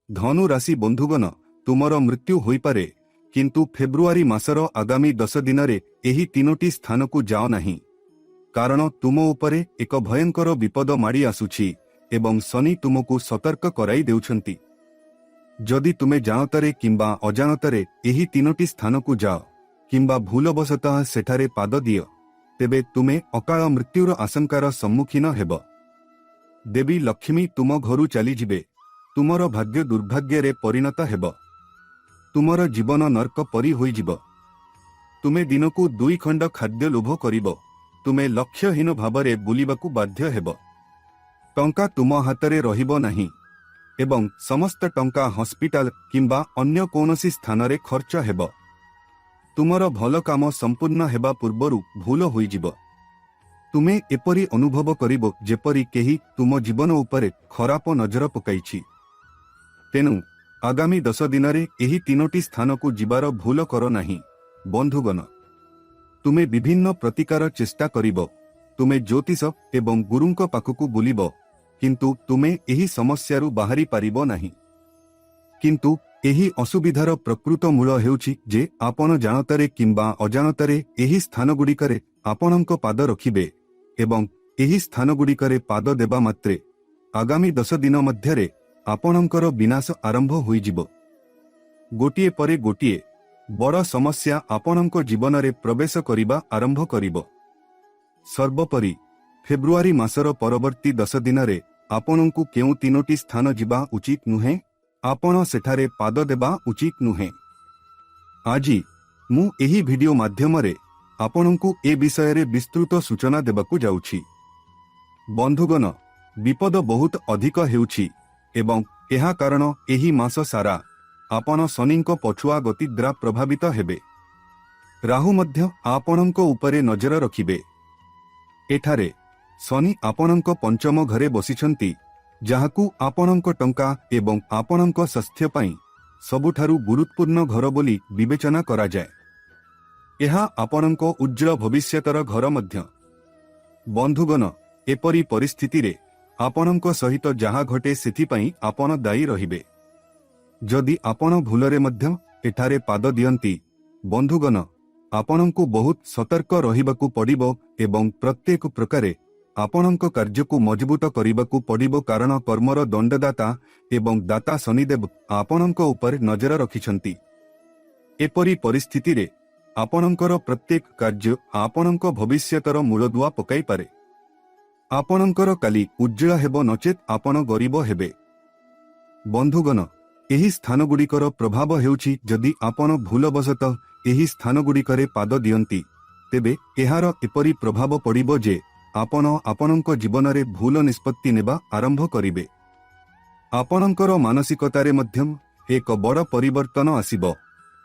धनु राशि बंधुगण तुमर मृत्यु होई पारे किंतु फेब्रुआरी मासर आगामी 10 दिन रे एही तीनोटी स्थान को जाओ नहीं कारण तुम उपरे एक भयंकर विपद माड़ी आसुछि एवं शनि तुमको सतर्क कराई देउछंती। जदि तुमे जानतारे किंबा अजानतारे एही तीनोटी स्थान को जाओ किंबा भूलवशतः सेठारे पाद दियो तेबे तुमे अकाल मृत्युर आशंकार सम्मुखीन हेब। देवी लक्ष्मी तुम घरु चली जिबे, तुमर भाग्य दुर्भाग्य रे परिणत हेब, तुमर जीवन नर्क परी होई जिब। तुमे दिनकू 2 खंड खाद्य लोभ करिब, तुमे लक्ष्यहीन भावरे बुलिबाकू बाध्य हेब। टंका तुम हातरे रहिबो नाही एवं समस्त टंका हॉस्पिटल किंबा अन्य कोनोसी स्थान रे खर्च हेब। तुमर भल काम संपूर्ण हेबा पूर्वरु भूल होई जिब। तुमे एपरी अनुभव करिबो जेपरी केही तुम जीवन उपरे खराप नजर पकाइछि। तेनु आगामी 10 दिन रे एही तीनोटी स्थान को जिबार भूल कर नाही। बंधुगण तुमे विभिन्न प्रतिकार चेष्टा करिबो, तुमे ज्योतिष एवं गुरुंक पाखकू बुलिबो किंतु तुमे एही समस्यारू बाहरी पारिबो नाही। किंतु एही असुविधार प्रकृत मूल हेउछि जे आपण जानतारे किंबा अजानतारे एही स्थान गुड़िकरे आपणक पाद रखिबे एवं एही स्थान गुड़िकरे पाद देबा मात्रे आगामी 10 दिन मध्यरे आपणकर विनाश आरंभ होई जिवो। गोटिए परे गोटिए बड़ समस्या आपणक जीवन रे प्रवेश करिबा आरंभ करिबो। सर्वोपरि फेब्रुआरी मासर परवर्ती 10 दिन रे आपणकू केउ तीनोटी स्थान जिबा उचित नुहे, आपण सेठारे पाद देबा उचित नुहे। आजी मु एही वीडियो माध्यम रे आपणकू ए विषय रे विस्तृत सूचना देबाकू जाउछि। बंधुगण विपद बहुत अधिक हेउछि एवं एहा कारण एही मास सारा आपण शनिंक पछुआ गति द्वारा प्रभावित हेबे। राहु मध्य आपणंक उपरे नजर रखिबे। एठारे शनि आपणंक पंचम घरे बसिछंती जहाकू आपणंक टंका एवं आपणंक स्वास्थ्य पई सबुठारु गुरुत्वपूर्ण घर बोली विवेचना करा जाय। एहा आपणंक उज्जवल भविष्यतर घर मध्य। बंधुगण एपरी परिस्थिति रे आपणंक सहित जहा घटे सेथि पई आपण दायी रहिबे। जदि आपण भूलरे मध्य एठारे पाद दियंती बंधुगण आपणंकू बहुत सतर्क रहिबाकू पड़िबो एवं प्रत्येक प्रकारे आपणंक कार्यकू मजबूत करिबाकू पड़िबो कारण कर्मर दंडदाता एवं दाता शनिदेव आपणंक उपर नजर रखिछंती। एपरी परिस्थिति रे आपणंकर प्रत्येक कार्य आपणंक भविष्यतर मूलदुआ पकाई पारे। आपणंकर काली उज्जवल हेबो नचेत आपण गरीब हेबे। बंधुगण एही स्थान गुड़िकर प्रभाव हेउछि जदि आपण भूलवशतः एही स्थान गुड़िकरे पाद दियंती तेबे एहार एपरी प्रभाव पड़िबो जे आपण आपणंक जीवन रे भूल निष्पत्ति नेबा आरंभ करिबे। आपणंकर मानसिकतारे मध्यम एक बड़ परिवर्तन आसिबो।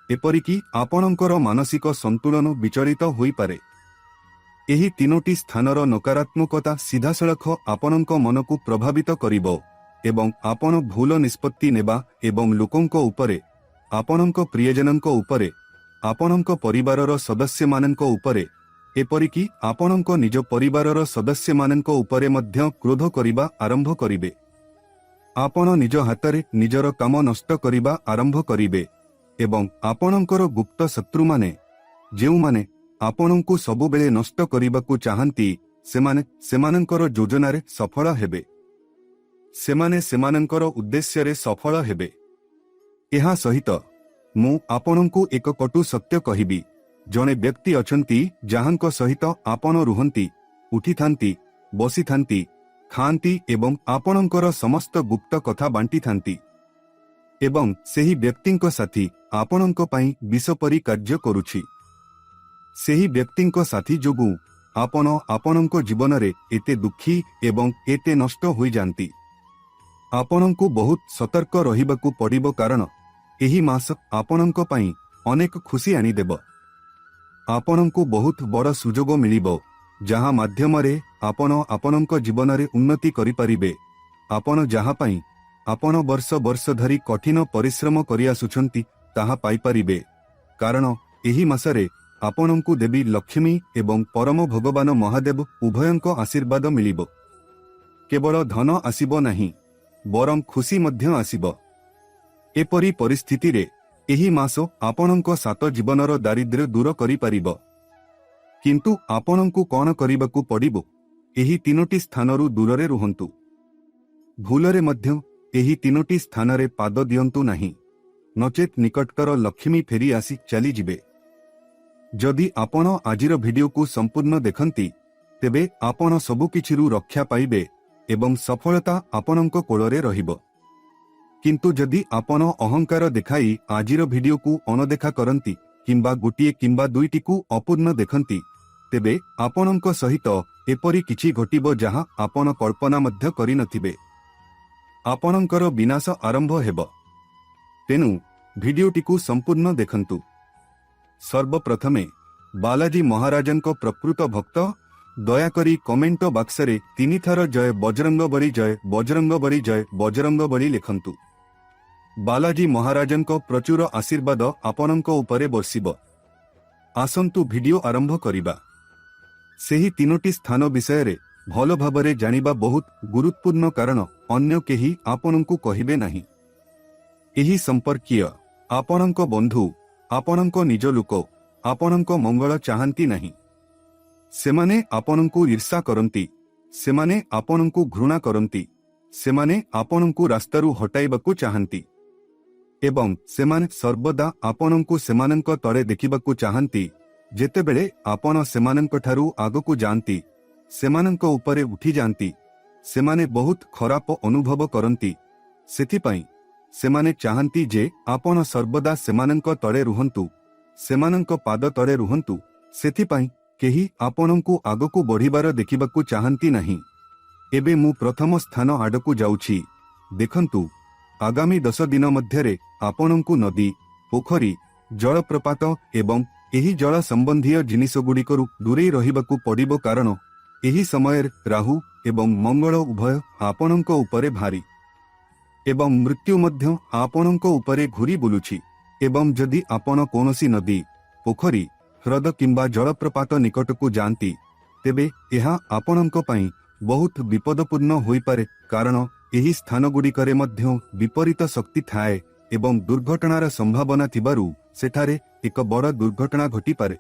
एपरिकी आपणंकर मानसिक संतुलन विचलित होई पारे। एही तीनोटी स्थानर नकारात्मकता सीधासळख आपणंक मनकू प्रभावित करिबो एवं आपण भूल निष्पत्ति नेबा एवं लोकंक उपरे, आपणंक प्रियजनंक उपरे, आपणंक परिवारर सदस्य मानंक उपरे, एपरिकी आपणंक निज परिवारर सदस्य मानंक उपरे मध्य क्रोध करिबा आरंभ करिबे। आपण निज हातरे निजर काम नष्ट करिबा आरंभ करिबे एवं आपणंकर गुप्त शत्रु माने जेउ माने आपणंकू सबुबेले नष्ट करिबाकू चाहंती सेमानंकर योजनारे सफल हेबे। सेमाने सेमानंकर उद्देश्य रे सफल हेबे। एहा सहित मु आपणंकू एक कटु सत्य कहिबी। जणे व्यक्ति अछंती जहांक सहित आपण रुहंती, उठिथांती, बसिथांती, खांती एवं आपणंकर समस्त गुप्त कथा बांटी थांती एवं सेही व्यक्तिंक साथी आपणंक पई विषपरी कार्य करुछि। सेही व्यक्तिंक साथी जोगु आपण आपणंक जीवन रे एते दुखी एवं एते नष्ट होई जानती। आपणंकू बहुत सतर्क रहिबाकू पड़िबो कारण एही मास आपणंक पई अनेक खुशी आनी देबो। आपणंकू बहुत बड़ सुजोग मिलिबो जहा माध्यम रे आपण आपणंक जीवन रे उन्नति करि परिबे। आपण जहा पई आपण वर्ष वर्ष धरी कठिन परिश्रम करि आसुछंती ताहा पाई परिबे कारण एही मासरे आपणंकू देवी लक्ष्मी एवं परम भगवान महादेव उभयंक आशीर्वाद मिलिबो। केवल धन आसीबो नाही बरं खुशी मध्य आसीबो। एपरी परिस्थिति रे एही मास आपणक सात जीवनर दारिद्र्य दूर करि परिबो। किंतु आपणकु कोन करिबाकु पड़िबो? एही तीनोटी स्थानरु दूररे रुहंतु। भूलरे मध्य एही तीनोटी स्थानरे पाद दियंतु नाही, नचेत निकटतर लक्ष्मी फेरी आसी चली जिबे। जदि आपण आजिर भिडियो को संपूर्ण देखंती तेबे आपण सबु किछिरु रक्षा पाइबे एवं सफलता आपणक कोଳରେ रहिबो। किंतु जदि आपण अहंकार देखाई आजिर भिडियो को अनदेखा करंती किंबा गोटिए किंबा दुईटी को अपूर्ण देखंती तेबे आपणक सहित एपरी किछि घटिबो जहा आपण कल्पना मध्य करि नथिबे। आपणकर विनाश आरंभ हेबो। तेनु भिडियोटी को संपूर्ण देखंतु। सर्वप्रथमे बालाजी महाराजंको प्रकृत भक्त दयाकरी कमेंट बॉक्सरे 3 थर जय बजरंगबली जय बजरंगबली जय बजरंगबली लिखंतु। बालाजी महाराजंको प्रचुर आशीर्वाद आपणंको उपरे बर्षिबो। आसंतु भिडियो आरंभ करिबा। सेही तीनोटी स्थान विषय रे भल भाबरे जानिबा बहुत गुरुत्वपूर्ण कारण अन्य केही आपणंकु कहिबे नाही। एही संपर्कीय आपणंको बंधु आपणंको निज लोक आपणंको मंगल चाहंती नाही। सेमाने आपणंकु ईर्षा करंती, सेमाने आपणंकु घृणा करंती, सेमाने आपणंकु रास्तारु हटाइबाकु चाहंती एवं सेमाने सर्वदा आपणंकु सेमानंक तळे देखिबाकु चाहंती। जेतेबेले आपण सेमानंक ठारु आगकु जानती, सेमानंक उपरे उठी जानती, सेमाने बहुत खराब अनुभव करंती। सेथिपाई सेमाने चाहंती जे आपण सर्वदा सेमानंक तळे रुहंतु, सेमानंक पाद तळे रुहंतु। सेथिपाई केही आपणंकु आगकु बढ़िबार देखिबाकु चाहंती नाही। एबे मु प्रथम स्थान आडकु जाउछि। देखंतु आगामी 10 दिन मध्यरे आपणंकु नदी, पोखरी, जलप्रपात एवं एही जल संबंधी जिनिसगुड़िकरु दूरेई रहिबाकु पड़िबो, कारण एही समय राहु एवं मंगल उभय आपणंक उपरे भारी एवं मृत्यु मध्य आपणंक उपरे घुरी बुलुछि। एवं जदि आपण कोनोसी नदी, पोखरी, ह्रद किंबा जलप्रपात निकटकु जानती तेबे एहा आपणंक पई बहुत विपदपूर्ण होई पारे, कारण एही स्थानगुड़िकरे मध्य विपरीत शक्ति थाए एवं दुर्घटनार संभावना थिबारु सेठारे एक बड़ दुर्घटना घटी पारे।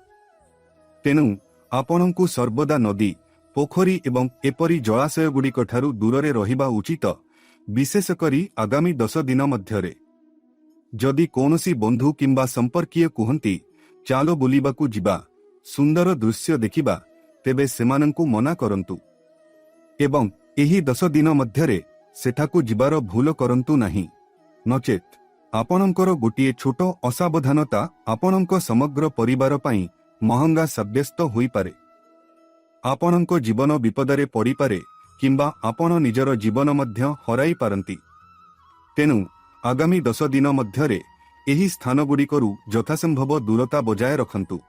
तेनु आपणंकु सर्वदा नदी, पोखरी एवं एपरी जलाशयगुड़िक ठारु दूररे रहिबा उचित, विशेष करी आगामी 10 दिन मध्यरे। जदि कोनोसी बंधु किंबा संपर्कीय कुहंती चालो बुलिबाकु जिबा, सुंदर दृश्य देखिबा, तेबे सेमानंकु मना करंतु एवं एही 10 दिन मध्यरे सेठाकु जिबार भूल करंतु नाही, नचेत आपणंकर गोटिए छोट असावधानता आपणंक समग्र परिवार पई महंगा साब्यस्त होई पारे। आपणंक जीवन विपदरे पड़ी पारे किंबा आपण निजर जीवन मध्य हराई पारंती। तेनु आगामी 10 दिन मध्यरे एही स्थानगुड़िकरु यथासंभव दूरता बजाय रखंतु।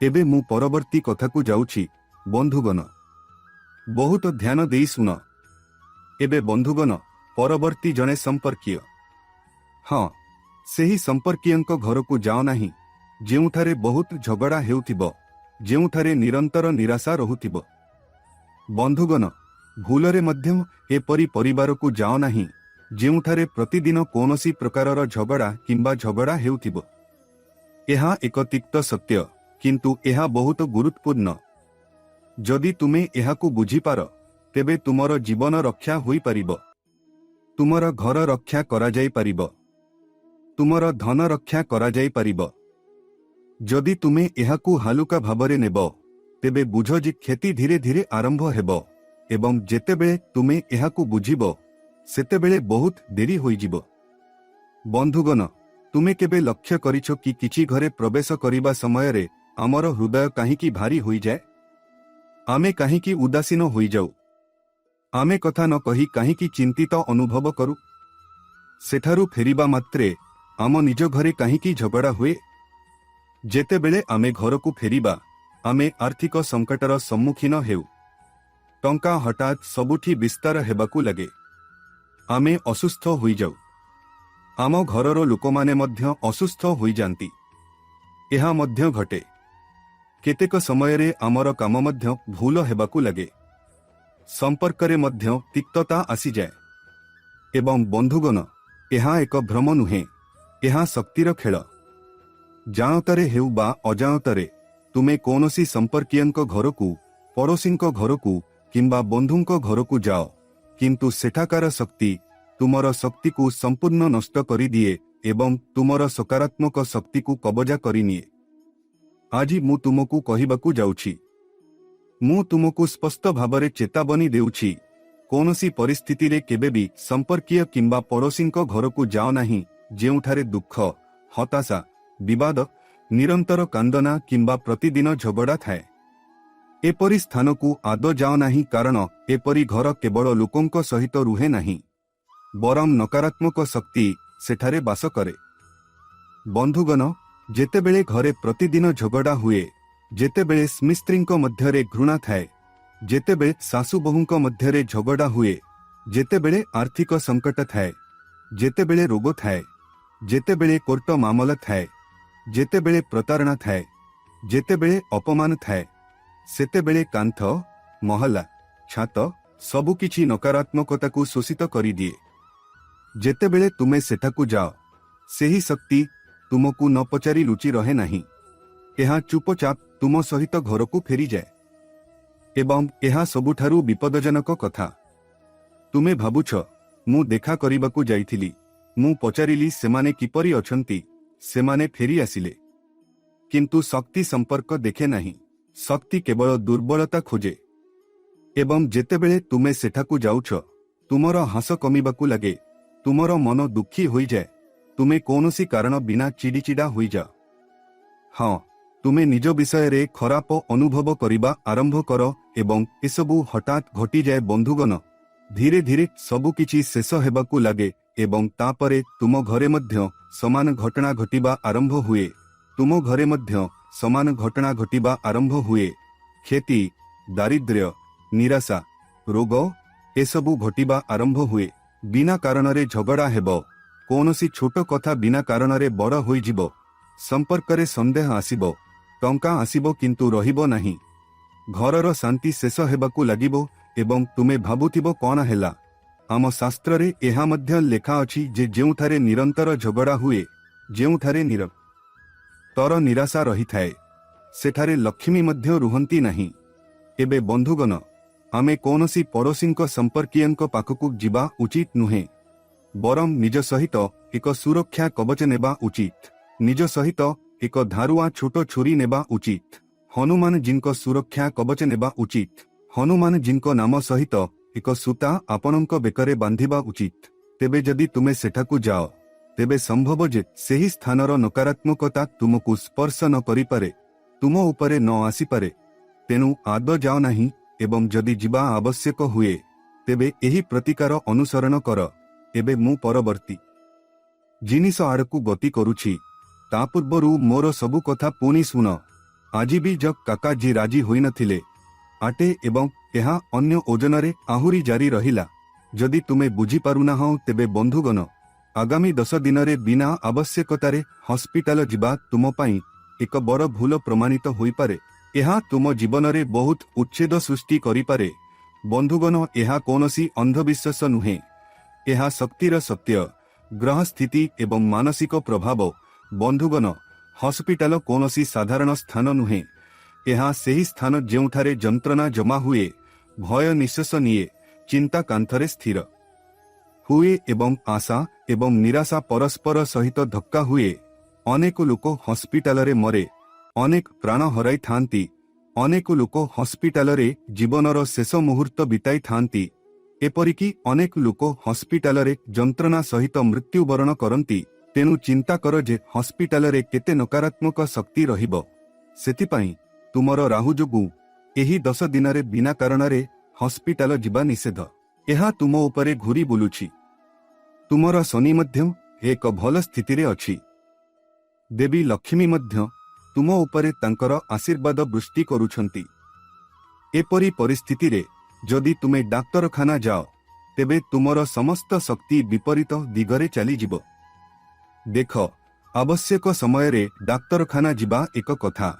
एबे मु परवर्ती कथाकु जाउछि। बंधुगण बहुत ध्यान देई सुन। एबे बंधुगण परवर्ती जने संपर्कीय, हाँ सेही संपर्कीयंक घरकु जाओ नाही जेउठारे बहुत झगड़ा हेउथिबो, जेउठारे निरंतर निराशा रहुथिबो। बंधुगण भूलरे मध्यम एपरी परिवारकु जाओ नाही जेउठारे प्रतिदिन कोनोसी प्रकारर झगड़ा किंबा झगड़ा हेउथिबो। एहा एक तिक्त सत्य, किंतु एहा बहुत गुरुत्वपूर्ण। जदि तुमे एहाकु बुझी पार तेबे तुमर जीवन रक्षा होई परिबो, तुमर घर रक्षा करा जाई परिबो, तुमर धन रक्षा करा जाई परिबो। जदि तुमे एहाकु हालुका भाबरे नेबो तेबे बुझ जे क्षति धीरे धीरे आरंभ हेबो एवं जेतेबेले तुमे एहाकु बुझिबो सेतेबेले बहुत देरी होई जिवो। बंधुगण तुमे केबे लक्ष्य करिछो कि किछि घरे प्रवेश करिबा समय रे आमर हृदय काहीकि भारी होई जाए, आमे काहीकि उदासीन होई जाऊ, आमे कथा न कही काहीकि चिंतित अनुभव करू। सेठारु फेरिबा मात्रे आम निज घरे काहीकि झगड़ा हुए। जेतेबेले आमे घरकु फेरिबा आमे आर्थिक संकटर सम्मुखीन हेउ, टंका हठात सबुठी विस्तार हेबाकु लगे, आमे असुस्थ होई जाऊ, आम घरर लोकमाने मध्य असुस्थ होई जानती। एहा मध्य घटे। केतेक समयरे आमर काम मध्य भूल हेबाकु लगे, संपर्करे मध्य तिक्तता आसी जाए। एवं बंधुगण ଏହା ଏକ ଭ୍ରମ ନୁହେଁ, ଏହା ଶକ୍ତିର ଖେଳ। ଜାଣତରେ ହେଉ ବା ଅଜାଣତରେ ତୁମେ କୌଣସି ସମ୍ପର୍କୀୟଙ୍କ ଘରକୁ, ପଡ଼ୋଶୀଙ୍କ ଘରକୁ କିମ୍ବା ବନ୍ଧୁଙ୍କ ଘରକୁ ଯାଅ, କିନ୍ତୁ ସେଠାକାର ଶକ୍ତି ତୁମର ଶକ୍ତିକୁ ସମ୍ପୂର୍ଣ୍ଣ ନଷ୍ଟ କରିଦିଏ ଏବଂ ତୁମର ସକାରାତ୍ମକ ଶକ୍ତିକୁ କବଜା କରିନିଏ। ଆଜି ମୁଁ ତୁମକୁ କହିବାକୁ ଯାଉଛି, ମୁଁ ତୁମକୁ ସ୍ପଷ୍ଟ ଭାବରେ ଚେତାବନୀ ଦେଉଛି, କୌଣସି ପରିସ୍ଥିତିରେ କେବେ ବି ସମ୍ପର୍କୀୟ କିମ୍ବା ପଡ଼ୋଶୀଙ୍କ ଘରକୁ ଯାଅ ନାହିଁ ଯେଉଁଠାରେ ଦୁଃଖ, ହତାଶା, ବିବାଦ, ନିରନ୍ତର କାନ୍ଦନା କିମ୍ବା ପ୍ରତିଦିନ ଝଗଡ଼ା ଥାଏ। ଏପରି ସ୍ଥାନକୁ ଆଦୌ ଯାଅ ନାହିଁ, କାରଣ ଏପରି ଘର କେବଳ ଲୋକଙ୍କ ସହିତ ରୁହେ ନାହିଁ, ବରଂ ନକାରାତ୍ମକ ଶକ୍ତି ସେଠାରେ ବାସ କରେ। ବନ୍ଧୁଗଣ, ଯେତେବେଳେ ଘରେ ପ୍ରତିଦିନ ଝଗଡ଼ା ହୁଏ, ଯେତେବେଳେ ସ୍ୱାମୀ ସ୍ତ୍ରୀଙ୍କ ମଧ୍ୟରେ ଘୃଣା ଥାଏ, ଯେତେବେଳେ ଶାଶୁ ବୋହୂଙ୍କ ମଧ୍ୟରେ ଝଗଡ଼ା ହୁଏ, ଯେତେବେଳେ ଆର୍ଥିକ ସଙ୍କଟ ଥାଏ, ଯେତେବେଳେ ରୋଗ ଥାଏ, ଯେତେବେଳେ କୋର୍ଟ ମାମଲା ଥାଏ, ଯେତେବେଳେ ପ୍ରତାରଣା ଥାଏ, ଯେତେବେଳେ ଅପମାନ ଥାଏ, ସେତେବେଳେ କାନ୍ଥ, ମହଲା, ଛାତ ସବୁକିଛି ନକାରାତ୍ମକତାକୁ ଶୋଷିତ କରିଦିଏ। ଯେତେବେଳେ ତୁମେ ସେଠାକୁ ଯାଅ, ସେହି ଶକ୍ତି ତୁମକୁ ନ ପଚାରି ଲୁଚି ରହେ ନାହିଁ। ଏହା ଚୁପଚାପ ତୁମ ସହିତ ଘରକୁ ଫେରିଯାଏ। ଏବଂ ଏହା ସବୁଠାରୁ ବିପଦଜନକ କଥା। ତୁମେ ଭାବୁଛ, ମୁଁ ଦେଖା କରିବାକୁ ଯାଇଥିଲି, ମୁଁ ପଚାରିଲି ସେମାନେ କିପରି ଅଛନ୍ତି, ସେମାନେ ଫେରି ଆସିଲେ। କିନ୍ତୁ ଶକ୍ତି ସମ୍ପର୍କ ଦେଖେ ନାହିଁ, ଶକ୍ତି କେବଳ ଦୁର୍ବଳତା ଖୋଜେ। ଏବଂ ଯେତେବେଳେ ତୁମେ ସେଠାକୁ ଯାଉଛ, ତୁମର ହସ କମିବାକୁ ଲାଗେ, ତୁମର ମନ ଦୁଃଖୀ ହୋଇଯାଏ, ତୁମେ କୌଣସି କାରଣ ବିନା ଚିଡ଼ିଚିଡ଼ା ହୋଇଯାଅ। ହଁ, ତୁମେ ନିଜ ବିଷୟରେ ଖରାପ ଅନୁଭବ କରିବା ଆରମ୍ଭ କର ଏବଂ ଏସବୁ ହଠାତ୍ ଘଟିଯାଏ। ବନ୍ଧୁଗଣ, ଧୀରେ ଧୀରେ ସବୁକିଛି ଶେଷ ହେବାକୁ ଲାଗେ ଏବଂ ତାପରେ ତୁମ ଘରେ ମଧ୍ୟ ସମାନ ଘଟଣା ଘଟିବା ଆରମ୍ଭ ହୁଏ। ତୁମ ଘରେ ମଧ୍ୟ ସମାନ ଘଟଣା ଘଟିବା ଆରମ୍ଭ ହୁଏ। କ୍ଷତି, ଦାରିଦ୍ର୍ୟ, ନିରାଶା, ରୋଗ ଏସବୁ ଘଟିବା ଆରମ୍ଭ ହୁଏ। ବିନା କାରଣରେ ଝଗଡ଼ା ହେବ, କୌଣସି ଛୋଟ କଥା ବିନା କାରଣରେ ବଡ଼ ହୋଇଯିବ, ସମ୍ପର୍କରେ ସନ୍ଦେହ ଆସିବ, ଟଙ୍କା ଆସିବ କିନ୍ତୁ ରହିବ ନାହିଁ, ଘରର ଶାନ୍ତି ଶେଷ ହେବାକୁ ଲାଗିବ ଏବଂ ତୁମେ ଭାବୁଥିବ କ'ଣ ହେଲା। ଆମ ଶାସ୍ତ୍ରରେ ଏହା ମଧ୍ୟ ଲେଖା ଅଛି ଯେ ଯେଉଁଠାରେ ନିରନ୍ତର ଝଗଡ଼ା ହୁଏ, ଯେଉଁଠାରେ ନିରନ୍ତର ନିରାଶା ରହିଥାଏ, ସେଠାରେ ଲକ୍ଷ୍ମୀ ମଧ୍ୟ ରୁହନ୍ତି ନାହିଁ। ଏବେ ବନ୍ଧୁଗଣ, ଆମେ କୌଣସି ପଡ଼ୋଶୀଙ୍କ ସମ୍ପର୍କୀୟଙ୍କ ପାଖକୁ ଯିବା ଉଚିତ ନୁହେଁ, ବରଂ ନିଜ ସହିତ ଏକ ସୁରକ୍ଷା କବଚ ନେବା ଉଚିତ। ନିଜ ସହିତ ଏକ ଧାରୁଆ ଛୋଟ ଛୁରୀ ନେବା ଉଚିତ। ହନୁମାନଜୀଙ୍କ ସୁରକ୍ଷା କବଚ ନେବା ଉଚିତ। ହନୁମାନଜୀଙ୍କ ନାମ ସହିତ ଏକ ସୂତା ଆପଣଙ୍କ ବେକରେ ବାନ୍ଧିବା ଉଚିତ। ତେବେ ଯଦି ତୁମେ ସେଠାକୁ ଯାଅ, ତେବେ ସମ୍ଭବ ଯେ ସେହି ସ୍ଥାନର ନକାରାତ୍ମକତା ତୁମକୁ ସ୍ପର୍ଶ ନ କରିପାରେ, ତୁମ ଉପରେ ନ ଆସିପାରେ। ତେଣୁ ଆଦୌ ଯାଅ ନାହିଁ ଏବଂ ଯଦି ଯିବା ଆବଶ୍ୟକ ହୁଏ, ତେବେ ଏହି ପ୍ରତିକାର ଅନୁସରଣ କର। ଏବେ ମୁଁ ପରବର୍ତ୍ତୀ ଜିନିଷ ଆଡ଼କୁ ଗତି କରୁଛି, ତା ପୂର୍ବରୁ ମୋର ସବୁ କଥା ପୁଣି ଶୁଣ। ଆଜି ବି ଜଗ୍ କାକାଜୀ ରାଜି ହୋଇନଥିଲେ ଆଟେ ଏବଂ ଏହା ଅନ୍ୟ ଓଜନରେ ଆହୁରି ଜାରି ରହିଲା। ଯଦି ତୁମେ ବୁଝିପାରୁନାହଁ, ତେବେ ବନ୍ଧୁଗଣ, ଆଗାମୀ 10 ଦିନରେ ବିନା ଆବଶ୍ୟକତାରେ ହସ୍ପିଟାଲ ଯିବା ତୁମ ପାଇଁ ଏକ ବଡ଼ ଭୁଲ ପ୍ରମାଣିତ ହୋଇପାରେ। ଏହା ତୁମ ଜୀବନରେ ବହୁତ ଉଚ୍ଛେଦ ସୃଷ୍ଟି କରିପାରେ। ବନ୍ଧୁଗଣ, ଏହା କୌଣସି ଅନ୍ଧବିଶ୍ୱାସ ନୁହେଁ, ଏହା ଶକ୍ତିର ସତ୍ୟ, ଗ୍ରହ ସ୍ଥିତି ଏବଂ ମାନସିକ ପ୍ରଭାବ। ବନ୍ଧୁଗଣ, ହସ୍ପିଟାଲ କୌଣସି ସାଧାରଣ ସ୍ଥାନ ନୁହେଁ, ଏହା ସେହି ସ୍ଥାନ ଯେଉଁଠାରେ ଯନ୍ତ୍ରଣା ଜମା ହୁଏ, ଭୟ ନିଶ୍ୱାସ ନିଏ, ଚିନ୍ତା କାନ୍ଥରେ ସ୍ଥିର ହୁଏ ଏବଂ ଆଶା ଏବଂ ନିରାଶା ପରସ୍ପର ସହିତ ଧକ୍କା ହୁଏ। ଅନେକ ଲୋକ ହସ୍ପିଟାଲରେ ମରେ, ଅନେକ ପ୍ରାଣ ହରାଇଥାନ୍ତି, ଅନେକ ଲୋକ ହସ୍ପିଟାଲରେ ଜୀବନର ଶେଷ ମୁହୂର୍ତ୍ତ ବିତାଇଥାନ୍ତି। ଏପରିକି ଅନେକ ଲୋକ ହସ୍ପିଟାଲରେ ଯନ୍ତ୍ରଣା ସହିତ ମୃତ୍ୟୁବରଣ କରନ୍ତି। ତେଣୁ ଚିନ୍ତା କର ଯେ ହସ୍ପିଟାଲରେ କେତେ ନକାରାତ୍ମକ ଶକ୍ତି ରହିବ। ସେଥିପାଇଁ ତୁମର ରାହୁ ଯୋଗୁଁ ଏହି 10 ଦିନରେ ବିନା କାରଣରେ ହସ୍ପିଟାଲ ଯିବା ନିଷେଧ। ଏହା ତୁମ ଉପରେ ଘୁରି ବୁଲୁଛି। ତୁମର ଶନି ମଧ୍ୟ ଏକ ଭଲ ସ୍ଥିତିରେ ଅଛି। ଦେବୀ ଲକ୍ଷ୍ମୀ ମଧ୍ୟ ତୁମ ଉପରେ ତାଙ୍କର ଆଶୀର୍ବାଦ ବୃଷ୍ଟି କରୁଛନ୍ତି। ଏପରି ପରିସ୍ଥିତିରେ ଯଦି ତୁମେ ଡାକ୍ତରଖାନା ଯାଅ, ତେବେ ତୁମର ସମସ୍ତ ଶକ୍ତି ବିପରୀତ ଦିଗରେ ଚାଲିଯିବ। ଦେଖ, ଆବଶ୍ୟକ ସମୟରେ ଡାକ୍ତରଖାନା ଯିବା ଏକ କଥା,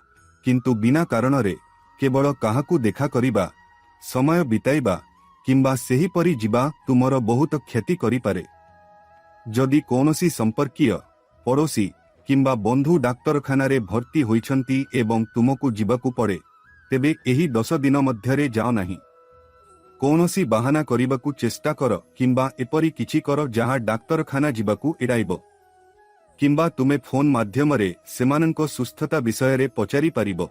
କିନ୍ତୁ ବିନା କାରଣରେ କେବଳ କାହାକୁ ଦେଖା କରିବା, ସମୟ ବିତାଇବା କିମ୍ବା ସେହିପରି ଯିବା ତୁମର ବହୁତ କ୍ଷତି କରିପାରେ। जदि कौनसी संपर्कीय पड़ोसी किंबा बंधु डाक्तरखाना भर्ती होइछंती एवं तुमको जीवाकू पड़े तेबे एही 10 दिन मध्यरे जाओ नहीं। कौनसी बाहाना करिबाकू चेष्टा कर किंबा एपरी किछि कर जहाँ डाक्तरखाना जीवाकू एड़ाइब किंबा तुमे फोन माध्यमरे सेमानंको सुस्थता विषय पचारि पारिब।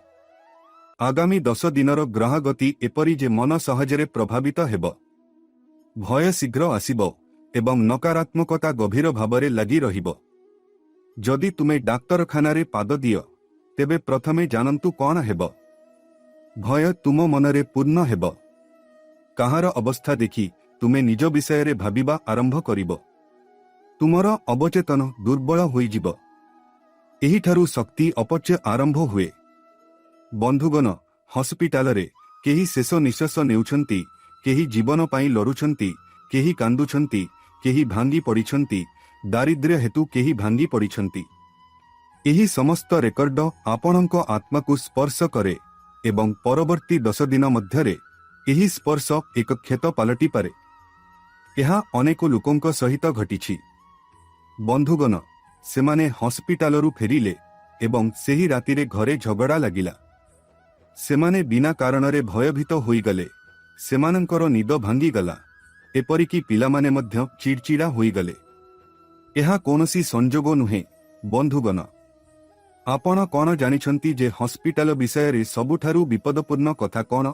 आगामी 10 दिनर ग्रह गति एपरी जे मन सहजरे प्रभावित हेब, भय शीघ्र आसिब एवं नकारात्मकता गभीर भावरे लगी रहिब। जदि तुमे डाक्तरखाना पाद दियो तेबे प्रथमे जानंतु कौन हेब। भय तुम मनरे पूर्ण हेब। काहार अवस्था देखि तुमे निज विषय भाबिबा आरंभ करिब। तुमर अवचेतन दुर्बल होइजिब। एही ठारु शक्ति अपचय आरंभ हुए। बंधुगण, हॉस्पिटल रे केही शेष निश्वास नेउछंती, केही जीवन पाई लड़ुछंती, केही कांदुछंती, केही भांगी पड़िछंती, दारिद्र्य हेतु केही भांगी पड़िछंती। एही समस्त रेकर्ड आपणको आत्मा को स्पर्श करे एवं परवर्ती 10 दिन मध्यरे एही स्पर्श एक क्षत पलटि पारे। यह अनेक लोकंक सहित घटिछि। बंधुगण, सेमाने हॉस्पिटलरू फेरिले एवं सेही रातिरे घरे झगड़ा लागिला। सेमाने बिना कारणरे भयभीत होइगले। सेमानंकर निद भांगीगला। एपरिकी पिलामाने मध्य चिड़चिड़ा होइगले। यह कौनसी संजोग नुहे। बंधुगण, आपण कौन जानिछंती जे हॉस्पिटल विषय रे सबुठारु विपदपूर्ण कथा कौन?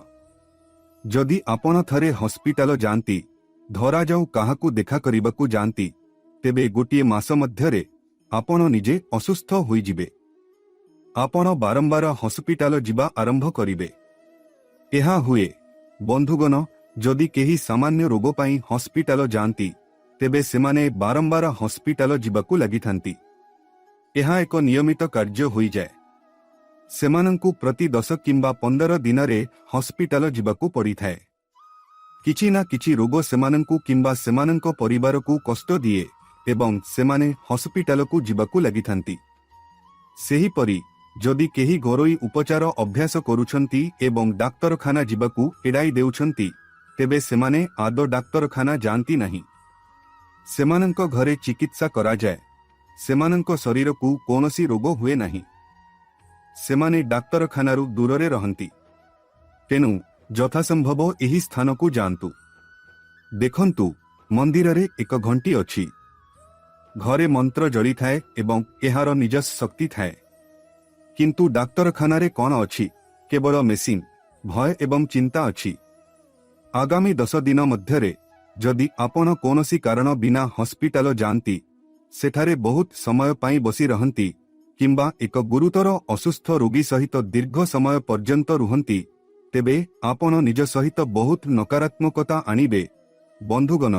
जदि आपण थरे हॉस्पिटल जानती, धरा जाऊ काहाकू देखा करिबाकू जानती, तेबे गोटिए मास मध्यरे आपण निजे असुस्थ होइजिबे। आपण बारंबार हॉस्पिटल जिबा आरंभ करिबे। एहा हुए बंधुगण, जदि केही सामान्य रोग पाई हॉस्पिटल जानती, तेबे सेमाने बारंबार हॉस्पिटल जिबाकू लागिथांती। एहा एक नियमित कार्य होई जाए। सेमानंकू प्रति 10 किंबा 15 दिनरे हॉस्पिटल जिबाकू पड़ी थाए। किछि ना किछि रोग सेमानंकू किंबा सेमानंको परिवारकू कष्ट दिए एवं सेमाने हॉस्पिटलकू जिबाकू लागिथांती। सेही परी जदि केही घरोई उपचार अभ्यास करुछंती एवं डाक्तरखाना जिबाकू एड़ाई देउछंती, तेबे सेमाने आदो डाक्तरखाना जानती नहीं। सेमानंको घरे चिकित्सा करा जाए। सेमानंको शरीरकू कौनसी रोग हुए नहीं। सेमाने डाक्तरखानारू दूररे रहंती। तेनु यथासंभव एही स्थानकू जानतु। देखंतु, मंदिररे एक घंटी अछि। घरे मंत्र जड़ी थाए एवं एहार निजस शक्ति थाए। किंतु डाक्तरखानारे कौन अछि? केवल मेसिन, भय एवं चिंता अछि। आगामी 10 दिन मध्यरे जदि आपण कौनसी कारण बिना हॉस्पिटल जानती, सेठारे बहुत समय पाई बसी रहंती किंबा एक गुरुतर असुस्थ रोगी सहित दीर्घ समय पर्यंत रुहंती, तेबे आपण निज सहित बहुत नकारात्मकता आनिबे। बंधुगण,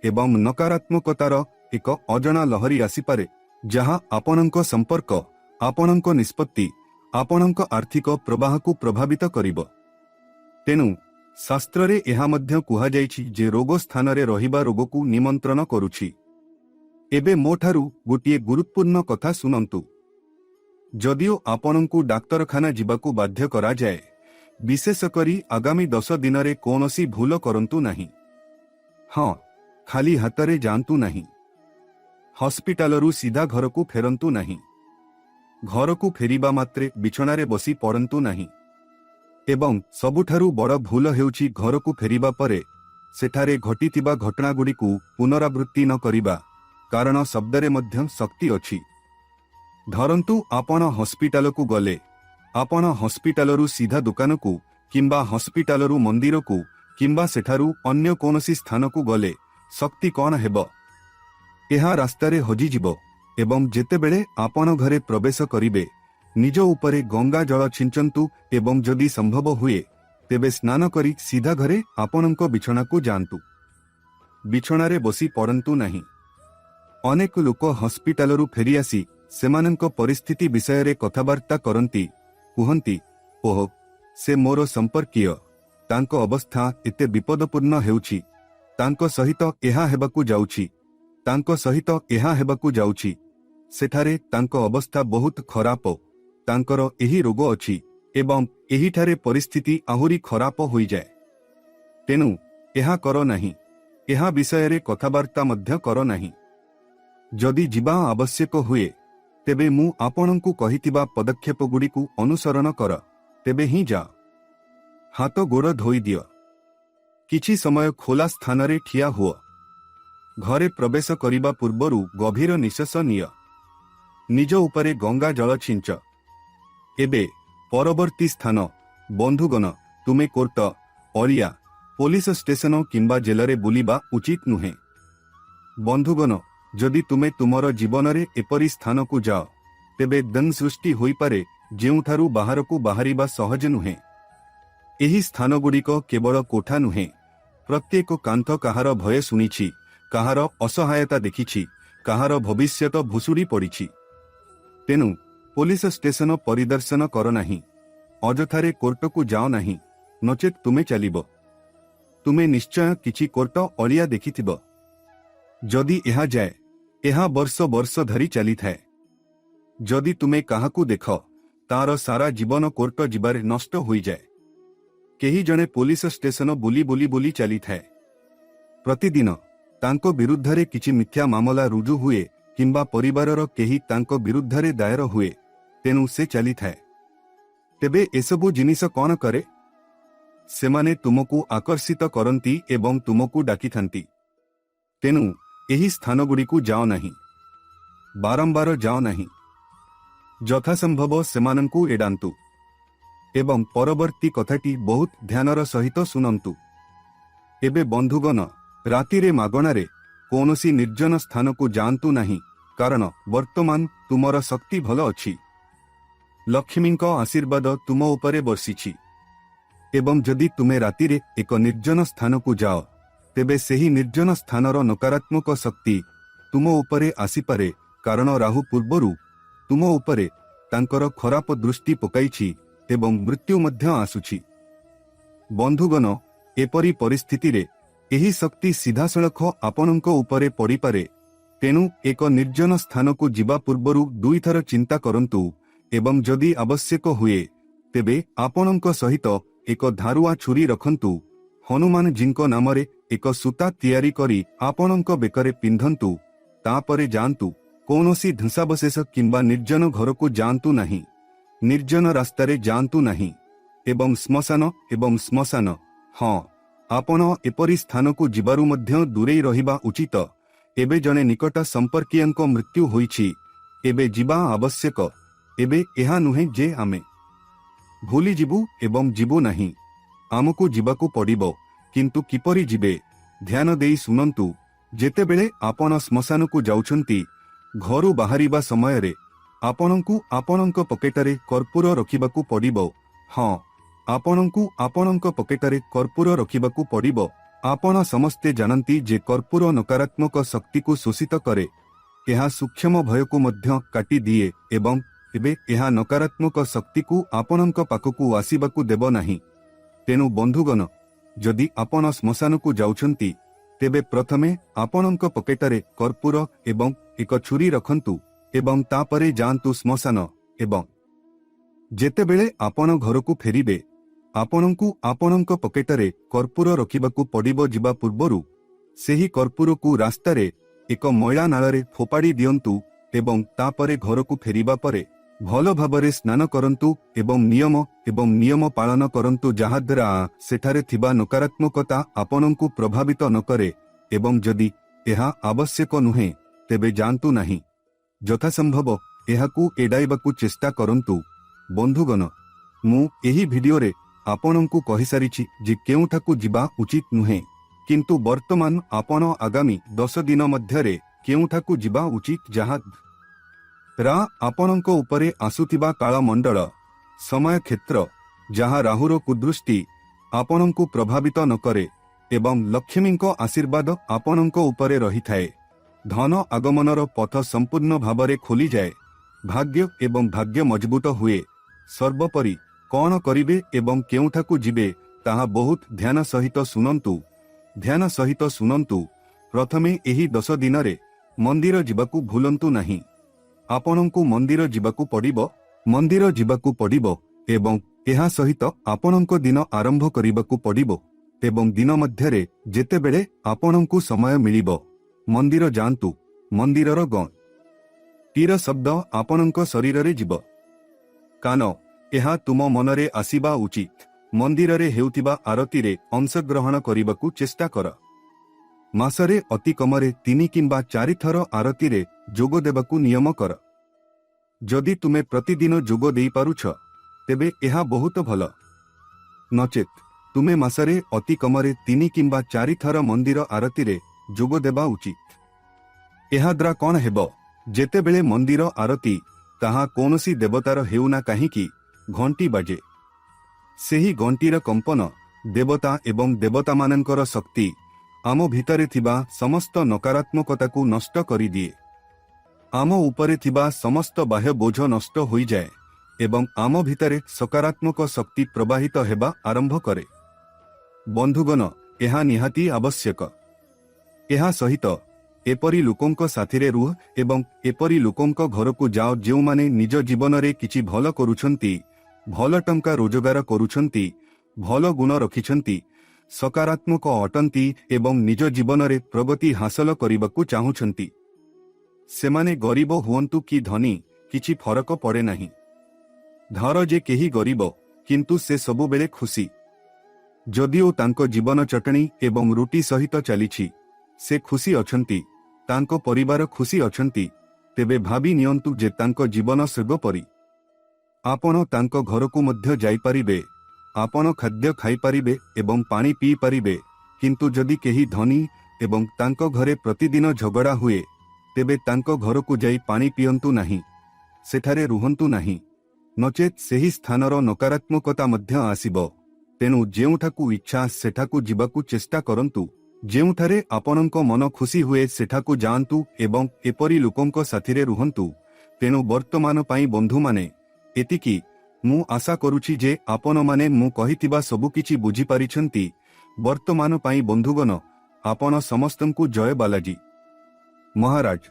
एवं नकारात्मकतार एक अजणा लहरी आसीपारे, जहाँ आपणको संपर्क, आपणको निष्पत्ति, आपणको आर्थिक प्रवाह को प्रभावित करिब। तेनु शास्त्रे एहा मध्य कुहाଯାଇଛି जे रोग स्थान रे रहिबा रोग को निमंत्रण करुछि। एबे मोठारु गोटिए गुरुत्वपूर्ण कथा सुनंतु। जदिओ आपणको डाक्तरखाना जिबाकू बाध्य करा जाए, विशेष करी आगामी 10 दिनरे कौनसी भूल करंतु नहीं। हाँ, खाली हाथरे जानतु नहीं। हॉस्पिटलरू सीधा घरकू फेरंतु नहीं। घरकू फेरिबा मात्रे बिछणारे बसी पड़ंतु नहीं। एवं सबुठारु बड़ भूल हेउछि घरकू फेरिबा परे सेठारे घटिथिबा घटनागुड़िकू पुनरावृत्ति न करिबा, कारण शब्दरे मध्य शक्ति अछि। धरंतु आपण हॉस्पिटलकू गले, आपण हॉस्पिटलरू सीधा दुकानकू किंबा हॉस्पिटलरू मंदिरकू किंबा सेठारू अन्य कौनसी स्थानकू गले, शक्ति कौन हेब? एहा रास्तारे हजिजिब एवं जेतेबेले आपण घरे प्रवेश करिबे, निज उपरे गंगा जल छिंचंतु एवं जदि संभव हुए तेबे स्नान करी सीधा घरे आपणको बिछणाकू जांतु। बिछणारे बसी पड़ंतु नहीं। अनेक लोक हॉस्पिटलरू फेरी आसी सेमानंको परिस्थिति विषय रे कथाबार्ता करंती, कुहंती, ओह से मोर संपर्कीय, तांको अवस्था एते विपदपूर्ण हेउछि, तांको सहित एहा हेबाकू जाउछि, तांको सहित एहा हेबाकू जाउछि, सेठारे तांको अवस्था बहुत खराप, तांकर एही रोग अछि एवं एही ठारे परिस्थिति आहुरी खराप होई जाए। तेनु एहा करो नहीं। एहा विषय रे कथाबार्ता मध्य करो नहीं। जदि जिबा आवश्यक हुए तेबे मु आपणंकु कहितिबा पदक्षेपगुड़िकु अनुसरण कर, तेबे ही जा। हाथ गोड़ धोई दियो। किछि समय खोला स्थान रे ठिया हुओ। घरे प्रवेश करिबा पूर्वरु गभीर निश्वास निय। निज उपरे गंगा जल छिंच। एबे परवर्ती स्थान बंधुगण, तुमे कोर्ट, अरिया, पुलिस स्टेशन किंबा जेलरे बुलिबा उचित नुहे। बंधुगण, जदि तुमे तुमर जीवन रे एपरी स्थान को जाओ तेबे दन सृष्टि होई पारे जेउठारु बाहर को बाहरिबा सहज नुहे। एही स्थान गुड़िक केवल कोठा नुहे। प्रत्येक कांथ काहार भय सुनिछि, काहार असहायता देखिछि, काहार भविष्यत भुसुड़ी पड़िछि। तेनु पुलिस स्टेशन परिदर्शन कर नाही, अजथारे कोर्ट को जाओ नाही, नचेत तुमे चलिबो। तुमे निश्चय किछि कोर्ट अरिया देखिथिबो। जदि एहा जाए, एहा वर्ष वर्ष धरी चली थाए। जदि तुमे काहाकू देख, तार सारा जीवन कोर्ट जिबारे नष्ट होई जाए। केही जणे पुलिस स्टेशन बुली बुली बुली चली थाए। प्रतिदिन तांको विरुद्धरे किछि मिथ्या मामला रुजु हुए किंबा परिवारर केही तांको विरुद्धरे दायर हुए, तेनु से चली थाए। तेबे एसबु जिनिस कौन करे? सेमाने तुमको आकर्षित करंती एवं तुमको डाकिथांती। तेनु एही स्थानगुड़िकु जाओ नाही, बारंबार जाओ नाही। यथासंभव सेमानंकु एडांतु एवं परवर्ती कथाटी बहुत ध्यानर सहित सुनंतु। एबे बंधुगण, रातिरे मागणारे कौनसी निर्जन स्थान को जांतु नहीं, कारण वर्तमान तुमर शक्ति भल अछि। लक्ष्मींको आशीर्वाद तुम उपरे बर्षिछि। एवं जदि तुमे रातिरे एक निर्जन स्थान को जाओ तेबे सेही निर्जन स्थानर नकारात्मक शक्ति तुम उपरे आसीपारे, कारण राहु पूर्वरु तुम उपरे तांकर खराप दृष्टि पकाइछि एवं मृत्यु मध्य आसुछि। बंधुगण, एपरी परिस्थिति रे एही शक्ति सीधासळख आपणଙ୍କ उपरे पड़िपारे। तेणु एक निर्जन स्थान को जिबा पूर्वरु दुई थर चिंता करंतु एवं जदि आवश्यक हुए तेबे आपणଙ୍କ सहित एक धारुआ छुरी रखंतु। हनुमान जींको नामरे एक सूता तैयारी करी आपणଙ୍କ बेकरे पिंधंतु। तापरे जांतु। कौनसी ध्वंसावशेष किंबा निर्जन घर को जांतु नहीं, निर्जन रास्तारे जांतु नहीं। एवं श्मशान, हाँ, आपण एपरी स्थान को जिबारु मध्य दूरेई रहिबा उचित। एबे जने निकट संपर्कीयंको मृत्यु होईछि, एबे जिबा आवश्यक। एबे एहा नुहे जे आमे भूली जिबु एवं जिबु नहीं, आमको जिबाकू पड़िबो। किंतु किपरि जिबे, ध्यान देई सुनंतु। जेतेबेले आपण श्मशान को जाउछंती, घरु बाहरिबा समय रे आपणंकु आपणंक पकेटरे कर्पूर रखिबाकू पड़िबो। हाँ, आपणंकु आपणंक पकेटरे कर्पूर रखिबाकू पड़िबो। आपण समस्ते जानती जे कर्पूर नकारात्मक शक्ति को शोषित करे, एहा सूक्ष्म भय को मध्य काटी दिए एवं एबे एहा नकारात्मक शक्ति को आपणंक पाखकू आसीबाकू देबो नाही। तेनु बंधुगण, जदि आपण श्मशान को जाउछंती तेबे प्रथमे आपणंक पकेटरे कर्पूर एवं एक छुरी रखंतु एवं तापरे जांतु श्मशान। एवं जेतेबेले आपण घरकू फेरिबे, आपणंकु आपणंक पकेटरे कर्पूर रखिबाकू पड़िबो। जिबा पूर्वरु सेही कर्पूर को रास्तारे एक मैला नाଳରେ फोपाड़ी दियंतु एवं तापरे घरकू फेरिबा परे भल भाबरे स्नान करंतु एवं नियम पालन करंतु, जहाद्वारा सेठारे थिबा नकारात्मकता आपणंकु प्रभावित न करे। एवं जदि एहा आवश्यक नुहे तेबे जांतु नाही। यथासंभव एहाकू एडाइबाकू चेष्टा करंतु। बंधुगण, मु एही भिडियो रे आपणंकु कहि सारिछि जे केउठाकू जिबा उचित नुहे, किंतु वर्तमान आपण आगामी 10 दिन मध्यरे केउठाकू जिबा उचित, जहाद्वारा आपणंक उपरे आसुथिबा कालमंडल समय क्षेत्र जहाँ राहुर कुदृष्टि आपणंकु प्रभावित न करे एवं लक्ष्मींको आशीर्वाद आपणंक उपरे रही थाए। धन आगमनर पथ संपूर्ण भावरे खोली जाए। भाग्य एवं भाग्य मजबूत हुए। सर्वोपरि कौन करिवे एवं केउठाकू जिबे ताहा बहुत ध्यान सहित सुनंतु। प्रथमे एही 10 दिनरे मंदिर जिबाकू भूलंतु नहीं। आपणंकु मंदिर जिबाकू पड़िबो एवं एहा सहित आपणंको दिन आरंभ करिबाकू पड़िबो एवं दिन मध्यरे जेतेबेले आपणंकु समय मिलिबो मंदिर जांतु ମନ୍ଦିରର ଘଣ୍ଟିର ଶବ୍ଦ ଆପଣଙ୍କ ଶରୀରରେ ଯିବ। କାନ, ଏହା ତୁମ ମନରେ ଆସିବା ଉଚିତ। ମନ୍ଦିରରେ ହେଉଥିବା ଆରତିରେ ଅଂଶଗ୍ରହଣ କରିବାକୁ ଚେଷ୍ଟା କର। ମାସରେ ଅତି କମରେ 3 କିମ୍ବା 4 ଥର ଆରତିରେ ଯୋଗ ଦେବାକୁ ନିୟମ କର। ଯଦି ତୁମେ ପ୍ରତିଦିନ ଯୋଗ ଦେଇପାରୁଛ ତେବେ ଏହା ବହୁତ ଭଲ। ନଚେତ୍ ତୁମେ ମାସରେ ଅତି କମରେ 3 କିମ୍ବା 4 ଥର ମନ୍ଦିର ଆରତିରେ ଯୋଗ ଦେବା ଉଚିତ। ଏହାଦ୍ୱାରା କ'ଣ ହେବ, ଯେତେବେଳେ ମନ୍ଦିର ଆରତି ତାହା କୌଣସି ଦେବତାର ହେଉନା କାହିଁକି ଘଣ୍ଟି ବାଜେ, ସେହି ଘଣ୍ଟିର କମ୍ପନ ଦେବତା ଏବଂ ଦେବତାମାନଙ୍କର ଶକ୍ତି ଆମ ଭିତରେ ଥିବା ସମସ୍ତ ନକାରାତ୍ମକତାକୁ ନଷ୍ଟ କରିଦିଏ। ଆମ ଉପରେ ଥିବା ସମସ୍ତ ବାହ୍ୟ ବୋଝ ନଷ୍ଟ ହୋଇଯାଏ ଏବଂ ଆମ ଭିତରେ ସକାରାତ୍ମକ ଶକ୍ତି ପ୍ରବାହିତ ହେବା ଆରମ୍ଭ କରେ। ବନ୍ଧୁଗଣ, ଏହା ନିହାତି ଆବଶ୍ୟକ। ଏହା ସହିତ ଏପରି ଲୋକଙ୍କ ସାଥିରେ ରୁହ ଏବଂ ଏପରି ଲୋକଙ୍କ ଘରକୁ ଯାଅ ଯେଉଁମାନେ ନିଜ ଜୀବନରେ କିଛି ଭଲ କରୁଛନ୍ତି, ଭଲ ଟଙ୍କା ରୋଜଗାର କରୁଛନ୍ତି, ଭଲ ଗୁଣ ରଖିଛନ୍ତି, ସକାରାତ୍ମକ ଅଟନ୍ତି ଏବଂ ନିଜ ଜୀବନରେ ପ୍ରଗତି ହାସଲ କରିବାକୁ ଚାହୁଁଛନ୍ତି। ସେମାନେ ଗରିବ ହୁଅନ୍ତୁ କି ଧନୀ, କିଛି ଫରକ ପଡ଼େ ନାହିଁ। ଧର ଯେ କେହି ଗରିବ କିନ୍ତୁ ସେ ସବୁବେଳେ ଖୁସି। ଯଦିଓ ତାଙ୍କ ଜୀବନ ଚଟଣି ଏବଂ ରୁଟି ସହିତ ଚାଲିଛି, ସେ ଖୁସି ଅଛନ୍ତି, ତାଙ୍କ ପରିବାର ଖୁସି ଅଛନ୍ତି, ତେବେ ଭାବି ନିଅନ୍ତୁ ଯେ ତାଙ୍କ ଜୀବନ ସ୍ୱର୍ଗ ପରି। ଆପଣ ତାଙ୍କ ଘରକୁ ମଧ୍ୟ ଯାଇପାରିବେ, ଆପଣ ଖାଦ୍ୟ ଖାଇପାରିବେ ଏବଂ ପାଣି ପିଇପାରିବେ, କିନ୍ତୁ ଯଦି କେହି ଧନୀ ଏବଂ ତାଙ୍କ ଘରେ ପ୍ରତିଦିନ ଝଗଡ଼ା ହୁଏ, ତେବେ ତାଙ୍କ ଘରକୁ ଯାଇ ପାଣି ପିଅନ୍ତୁ ନାହିଁ, ସେଠାରେ ରୁହନ୍ତୁ ନାହିଁ, ନଚେତ୍ ସେହି ସ୍ଥାନର ନକାରାତ୍ମକତା ମଧ୍ୟ ଆସିବ। ତେଣୁ ଯେଉଁଠାକୁ ଇଚ୍ଛା ସେଠାକୁ ଯିବାକୁ ଚେଷ୍ଟା କରନ୍ତୁ, ଯେଉଁଠାରେ ଆପଣଙ୍କ ମନ ଖୁସି ହୁଏ ସେଠାକୁ ଯାଆନ୍ତୁ ଏବଂ ଏପରି ଲୋକଙ୍କ ସାଥିରେ ରୁହନ୍ତୁ। ତେଣୁ ବର୍ତ୍ତମାନ ପାଇଁ ବନ୍ଧୁମାନେ ଏତିକି। ମୁଁ ଆଶା କରୁଛି ଯେ ଆପଣମାନେ ମୁଁ କହିଥିବା ସବୁକିଛି ବୁଝିପାରିଛନ୍ତି। ବର୍ତ୍ତମାନ ପାଇଁ ବନ୍ଧୁଗଣ, ଆପଣ ସମସ୍ତଙ୍କୁ ଜୟ ବାଲାଜୀ ମହାରାଜ।